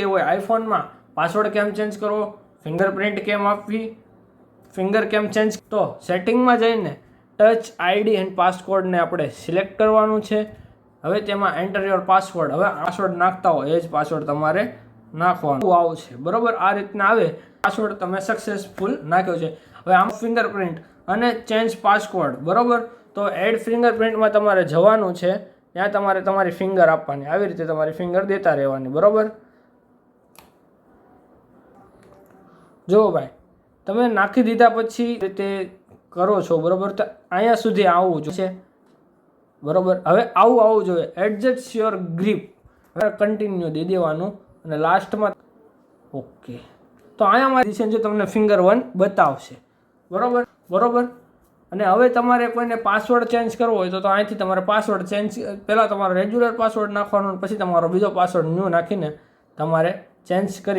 હોય આઈફોનમાં પાસવર્ડ કેમ ચેન્જ કરવો, ફિંગરપ્રિન્ટ કેમ આપવી, ફિંગર કેમ ચેન્જ, તો સેટિંગમાં જઈને ટચ આઈડી એન્ડ પાસવર્ડને આપણે સિલેક્ટ કરવાનું છે. હવે તેમાં એન્ટર યોર પાસવર્ડ, હવે પાસવર્ડ નાખતા હોય એ જ પાસવર્ડ તમારે નાખવાનું આવશે. બરોબર, આ રીતના આવે પાસવર્ડ તમે સક્સેસફુલ નાખ્યો છે. હવે આમ ફિંગરપ્રિન્ટ અને ચેન્જ પાસવર્ડ, બરોબર, તો એડ ફિંગરપ્રિન્ટમાં તમારે જવાનું છે. ત્યાં તમારે તમારી ફિંગર આપવાની, આવી રીતે તમારી ફિંગર દેતા રહેવાની. બરોબર, જો ભાઈ તમે નાખી દીધા પછી રીતે કરો છો, બરોબર, તો અહીંયા સુધી આવવું જોઈએ. બરોબર, હવે આવવું જોઈએ. એડજસ્ટ યોર ગ્રીપ, હવે કન્ટિન્યુ દઈ દેવાનું અને લાસ્ટમાં ઓકે. તો અહીંયા મારી છે તમને ફિંગર 1 બતાવશે. બરોબર. અને હવે તમારે કોઈને પાસવર્ડ ચેન્જ કરવો હોય તો અહીંથી તમારે પાસવર્ડ ચેન્જ, પહેલાં તમારો રેગ્યુલર પાસવર્ડ નાખવાનો, પછી તમારો બીજો પાસવર્ડ ન્યૂ નાખીને તમારે ચેન્જ કરી